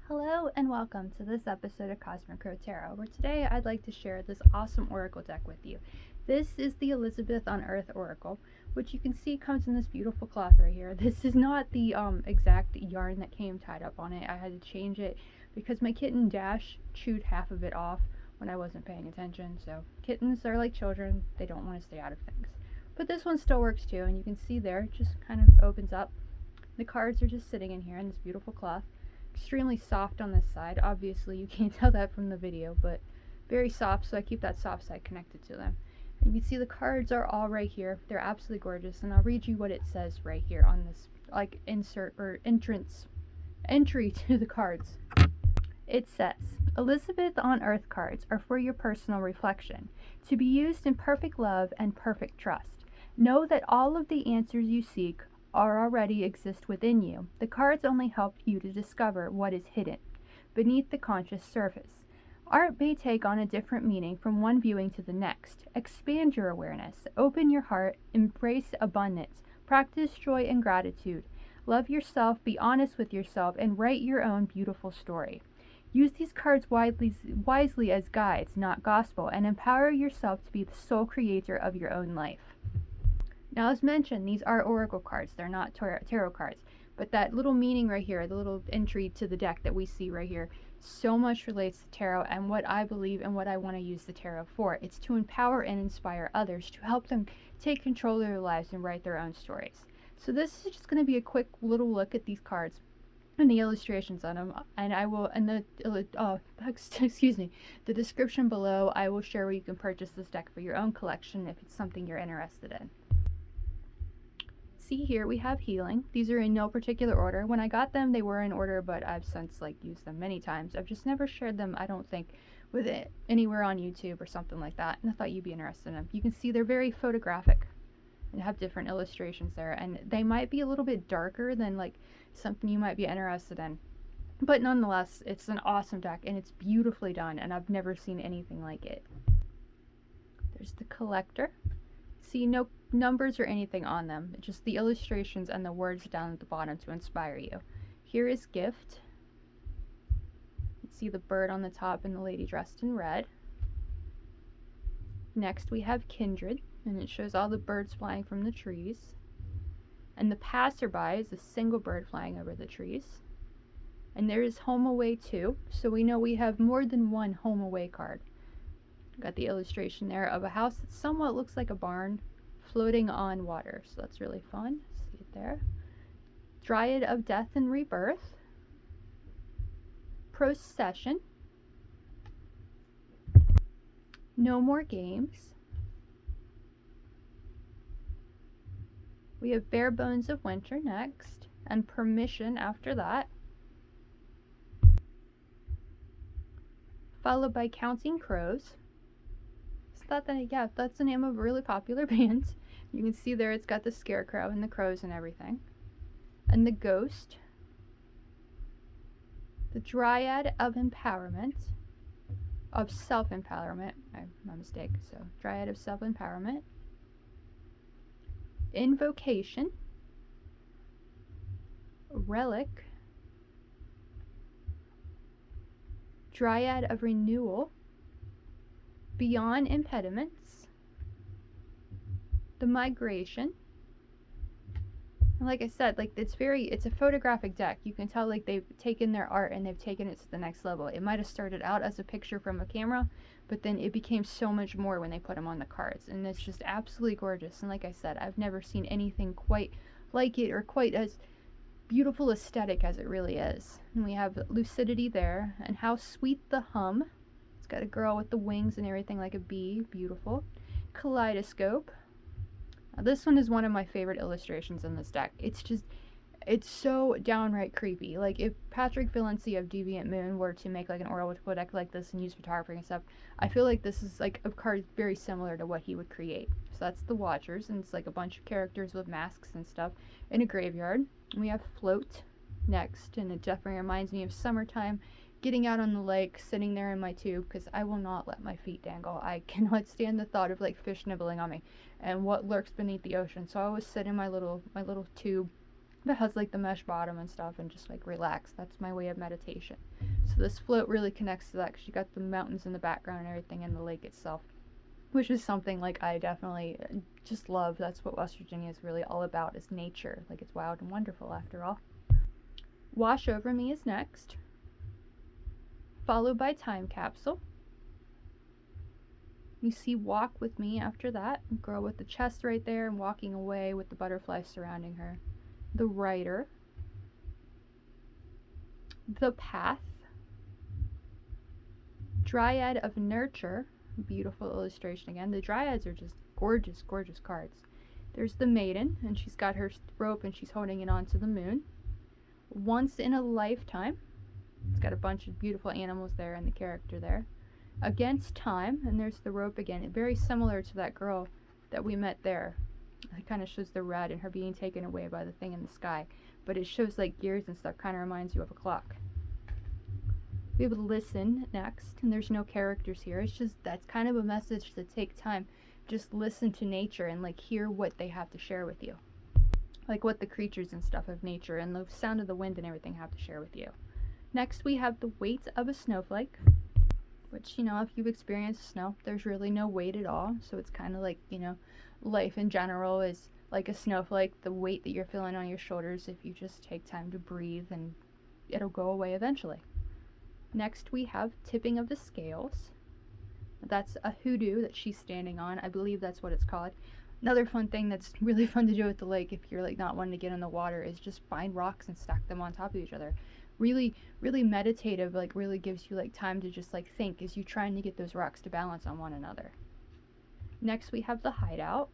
Hello and welcome to this episode of Cosmic Crow Tarot, where today I'd like to share this awesome oracle deck with you. This is the Elizabeth on Earth Oracle, which you can see comes in this beautiful cloth right here. This is not the exact yarn that came tied up on it. I had to change it because my kitten Dash chewed half of it off when I wasn't paying attention. So kittens are like children, they don't want to stay out of things. But this one still works too, and you can see there, it just kind of opens up. The cards are just sitting in here in this beautiful cloth. Extremely soft on this side. Obviously, you can't tell that from the video, but very soft, so I keep that soft side connected to them. And you can see the cards are all right here. They're absolutely gorgeous, and I'll read you what it says right here on this, like, insert or entry to the cards. It says, Elizabeth on Earth cards are for your personal reflection, to be used in perfect love and perfect trust. Know that all of the answers you seek already exist within you. The cards only help you to discover what is hidden beneath the conscious surface. Art may take on a different meaning from one viewing to the next. Expand your awareness, open your heart, embrace abundance, practice joy and gratitude. Love yourself, be honest with yourself, and write your own beautiful story. Use these cards wisely as guides, not gospel, and empower yourself to be the sole creator of your own life. Now, as mentioned, these are oracle cards. They're not tarot cards. But that little meaning right here, the little entry to the deck that we see right here, so much relates to tarot and what I believe and what I want to use the tarot for. It's to empower and inspire others, to help them take control of their lives and write their own stories. So this is just going to be a quick little look at these cards and the illustrations on them, and I will, in the the description below, I will share where you can purchase this deck for your own collection if it's something you're interested in. See here we have healing. These are in no particular order. When I got them, they were in order, but I've since used them many times. I've just never shared them, I don't think, with it anywhere on YouTube or something like that, and I thought you'd be interested in them. You can see they're very photographic and have different illustrations there, and they might be a little bit darker than something you might be interested in. But nonetheless, it's an awesome deck, and it's beautifully done, and I've never seen anything like it. There's the collector. See, no numbers or anything on them, just the illustrations and the words down at the bottom to inspire you. Here is gift. You see the bird on the top and the lady dressed in red. Next we have kindred, and it shows all the birds flying from the trees. And the passerby is a single bird flying over the trees. And there is home away too, so we know we have more than one home away card. Got the illustration there of a house that somewhat looks like a barn floating on water, so that's really fun. See it there. Dryad of Death and Rebirth. Procession. No More Games. We have Bare Bones of Winter next, and Permission after that. Followed by Counting Crows. That's the name of a really popular band. You can see there it's got the scarecrow and the crows and everything. And the ghost. The Dryad of Empowerment. Of Self-Empowerment. My mistake. So, Dryad of Self-Empowerment. Invocation. Relic. Dryad of Renewal. Beyond Impediments. The Migration. And like I said, it's a photographic deck. You can tell they've taken their art and they've taken it to the next level. It might have started out as a picture from a camera, but then it became so much more when they put them on the cards, and it's just absolutely gorgeous. And like I said, I've never seen anything quite like it or quite as beautiful aesthetic as it really is. And we have lucidity there, and how sweet the hum. It's got a girl with the wings and everything like a bee. Beautiful. Kaleidoscope. Now, this one is one of my favorite illustrations in this deck. It's so downright creepy. If Patrick Valency of Deviant Moon were to make an oracle deck like this and use photography and stuff, I feel like this is a card very similar to what he would create. So that's the Watchers, and it's a bunch of characters with masks and stuff in a graveyard. And we have Float next, and it definitely reminds me of summertime, getting out on the lake, sitting there in my tube, because I will not let my feet dangle. I cannot stand the thought of fish nibbling on me and what lurks beneath the ocean. So I always sit in my little tube that has like the mesh bottom and stuff, and just like relax. That's my way of meditation. So this float really connects to that because you got the mountains in the background and everything, and the lake itself, which is something like I definitely just love. That's what West Virginia is really all about, is nature. Like, it's wild and wonderful after all. Wash Over Me is next, followed by Time Capsule. You see Walk With Me after that, girl with the chest right there and walking away with the butterflies surrounding her. The Writer, The Path, Dryad of Nurture, beautiful illustration again. The dryads are just gorgeous, gorgeous cards. There's the Maiden, and she's got her rope and she's holding it onto the moon. Once in a Lifetime, it's got a bunch of beautiful animals there and the character there. Against Time, and there's the rope again, very similar to that girl that we met there. It kind of shows the red and her being taken away by the thing in the sky, but it shows like gears and stuff, kind of reminds you of a clock. We have Listen next, and there's no characters here. It's just, that's kind of a message to take time. Just listen to nature and like hear what they have to share with you. Like what the creatures and stuff of nature and the sound of the wind and everything have to share with you. Next we have The Weight of a Snowflake, which, you know, if you've experienced snow, there's really no weight at all. So it's kind of like, you know, life in general is like a snowflake, the weight that you're feeling on your shoulders if you just take time to breathe, and it'll go away eventually. Next we have Tipping of the Scales. That's a hoodoo that she's standing on. I believe that's what it's called. Another fun thing that's really fun to do at the lake if you're like not wanting to get in the water is just find rocks and stack them on top of each other. Really, really meditative, like really gives you like time to just like think as you're trying to get those rocks to balance on one another. Next we have The Hideout.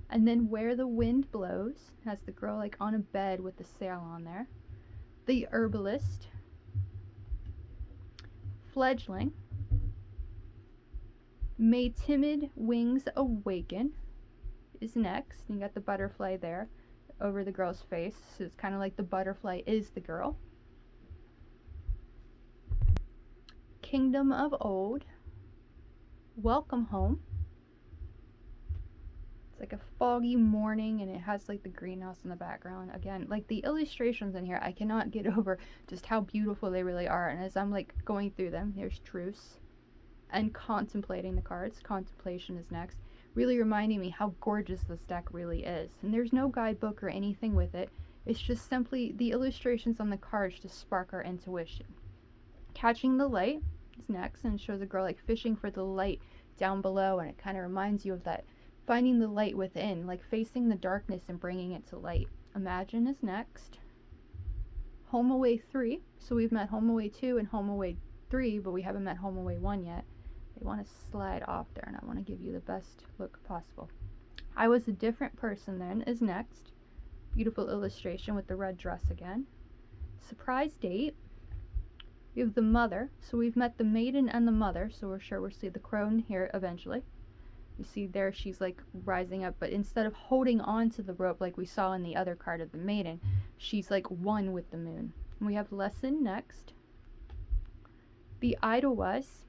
And then Where the Wind Blows has the girl like on a bed with the sail on there. The Herbalist. Fledgling. May Timid Wings Awaken is next. You got the butterfly there over the girl's face, so it's kind of like the butterfly is the girl. Kingdom of Old. Welcome Home. It's like a foggy morning and it has like the greenhouse in the background. Again, like the illustrations in here, I cannot get over just how beautiful they really are. And as I'm like going through them, there's Truce and Contemplating the cards. Contemplation is next, really reminding me how gorgeous this deck really is. And there's no guidebook or anything with it. It's just simply the illustrations on the cards to spark our intuition. Catching the Light is next, and it shows a girl like fishing for the light down below, and it kind of reminds you of that, finding the light within, like facing the darkness and bringing it to light. Imagine is next. Home Away 3. So we've met Home Away 2 and Home Away 3, but we haven't met Home Away 1 yet. They want to slide off there, and I want to give you the best look possible. I Was a Different Person Then is next. Beautiful illustration with the red dress again. Surprise Date. We have The Mother. So we've met the Maiden and the Mother, so we're sure we'll see the crone here eventually. You see there she's like rising up, but instead of holding on to the rope like we saw in the other card of the Maiden, she's like one with the moon. And we have Lesson next. The Edelweiss.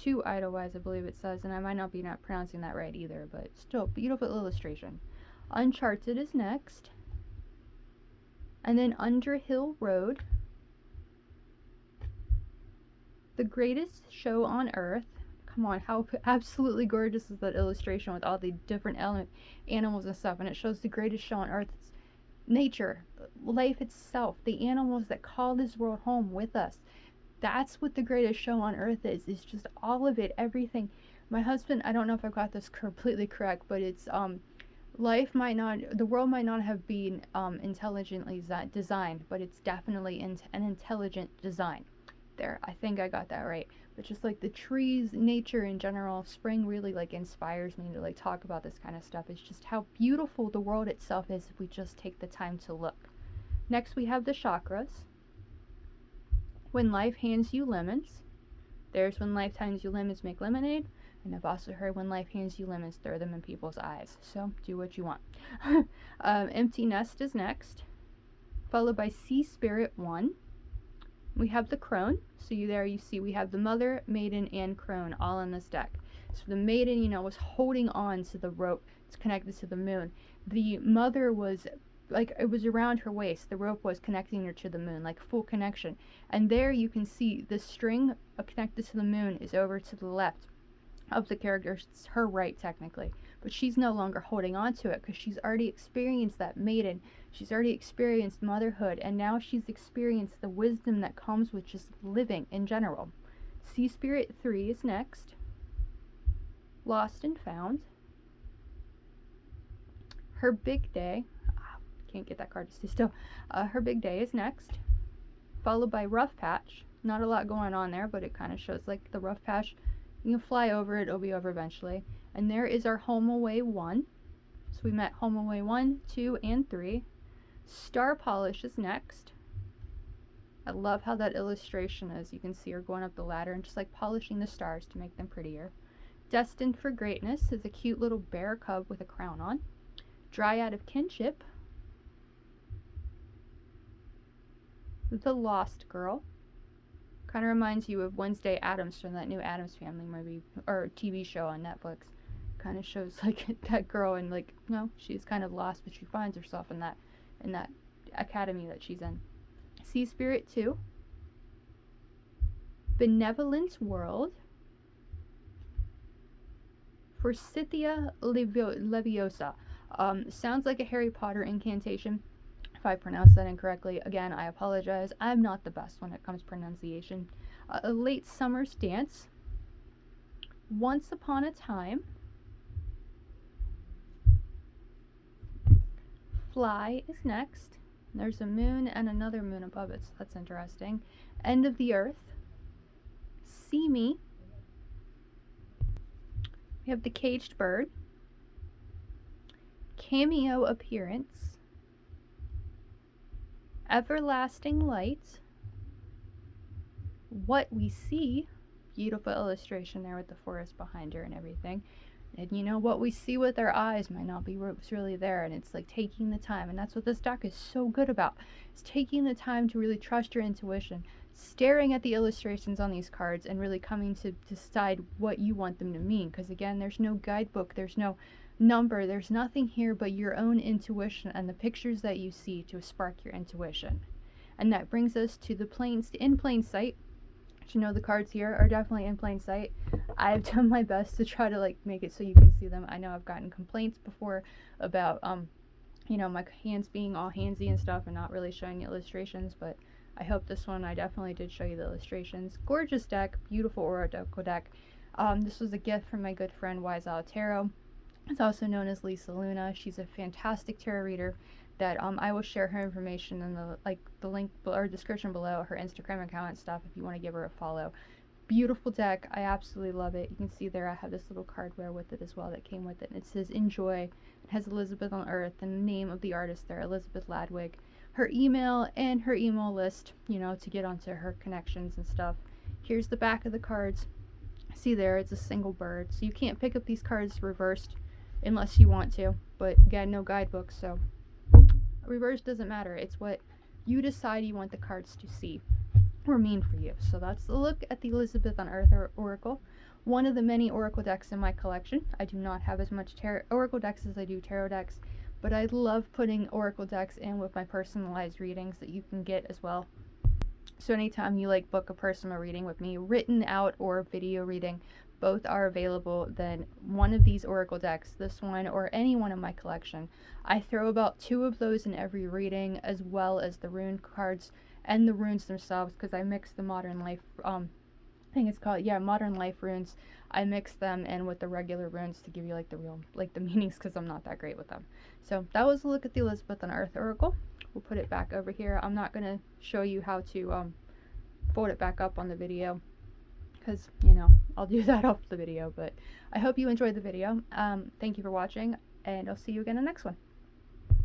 2 Edelweiss, I believe it says, and I might not be not pronouncing that right either, but still, beautiful illustration. Uncharted is next. And then Underhill Road. The Greatest Show on Earth. Come on, how absolutely gorgeous is that illustration with all the different animals and stuff, and it shows the greatest show on earth. It's nature, life itself, the animals that call this world home with us. That's what the greatest show on earth is. It's just all of it, everything. My husband, I don't know if I got this completely correct, but it's the world might not have been intelligently designed, but it's definitely an intelligent design. There, I think I got that right. But just like the trees, nature in general, spring really like inspires me to like talk about this kind of stuff. It's just how beautiful the world itself is if we just take the time to look. Next we have the chakras. When Life Hands You Lemons. There's When Life Hands You Lemons, Make Lemonade. And I've also heard When Life Hands You Lemons, Throw Them in People's Eyes. So do what you want. Empty Nest is next, followed by Sea Spirit 1. We have the crone. So you see we have the Mother, Maiden, and crone all in this deck. So the maiden, was holding on to the rope. It's connected to the moon. The mother was like, it was around her waist. The rope was connecting her to the moon, like full connection. And there you can see the string connected to the moon is over to the left of the character. It's her right, technically. But she's no longer holding on to it because she's already experienced that maiden. She's already experienced motherhood. And now she's experienced the wisdom that comes with just living in general. Sea Spirit 3 is next. Lost and Found. Her Big Day. Can't get that card to stay still. Her Big Day is next. Followed by Rough Patch. Not a lot going on there, but it kind of shows like the rough patch. You can fly over it, it'll be over eventually. And there is our Home Away 1. So we met Home Away 1, 2, and 3. Star Polish is next. I love how that illustration is. You can see her going up the ladder and just like polishing the stars to make them prettier. Destined for Greatness is a cute little bear cub with a crown on. Dryad of Kinship. The Lost Girl. Kind of reminds you of Wednesday Addams from that new Addams Family movie or TV show on Netflix. Kind of shows like that girl and like, no, she's kind of lost, but she finds herself in that academy that she's in. Sea Spirit 2. Benevolence World. Forsythia Leviosa. Sounds like a Harry Potter incantation. If I pronounced that incorrectly, again, I apologize. I'm not the best when it comes to pronunciation. A Late Summer's Dance. Once Upon a Time. Fly is next. There's a moon and another moon above it, so that's interesting. End of the Earth. See Me. We have The Caged Bird. Cameo Appearance. Everlasting Light. What We See. Beautiful illustration there with the forest behind her and everything. And what we see with our eyes might not be what's really there, and it's like taking the time, and that's what this deck is so good about. It's taking the time to really trust your intuition, staring at the illustrations on these cards, and really coming to decide what you want them to mean. Because again, there's no guidebook, there's no number, there's nothing here but your own intuition and the pictures that you see to spark your intuition. And that brings us to the in plain sight. The cards here are definitely in plain sight. I've done my best to try to like make it so you can see them. I know I've gotten complaints before about my hands being all handsy and stuff and not really showing the illustrations, but I hope this one I definitely did show you the illustrations. Gorgeous deck, beautiful Oracle deck. This was a gift from my good friend Wise Owl Tarot. It's also known as Lisa Luna. She's a fantastic tarot reader that I will share her information in the link or description below, her Instagram account and stuff, if you want to give her a follow. Beautiful deck. I absolutely love it. You can see there I have this little cardware with it as well that came with it, and it says Enjoy. It has Elizabeth on Earth and the name of the artist there, Elizabeth Ladwig, her email and her email list, to get onto her connections and stuff. Here's the back of the cards. See there, it's a single bird, so you can't pick up these cards reversed unless you want to, but again, no guidebook, so reverse doesn't matter. It's what you decide you want the cards to see or mean for you. So that's the look at the Elizabeth on Earth Oracle, one of the many Oracle decks in my collection. I do not have as much Oracle decks as I do tarot decks, but I love putting Oracle decks in with my personalized readings that you can get as well. So anytime you book a personal reading with me, written out or video reading, both are available. Then one of these Oracle decks, this one or any one in my collection, I throw about 2 of those in every reading, as well as the rune cards and the runes themselves, because I mix the Modern Life, I think it's called, Modern Life runes. I mix them in with the regular runes to give you the real, the meanings, because I'm not that great with them. So that was a look at the Elizabeth on Earth Oracle. We'll put it back over here. I'm not going to show you how to fold it back up on the video, because I'll do that off the video, but I hope you enjoyed the video. Thank you for watching, and I'll see you again in the next one.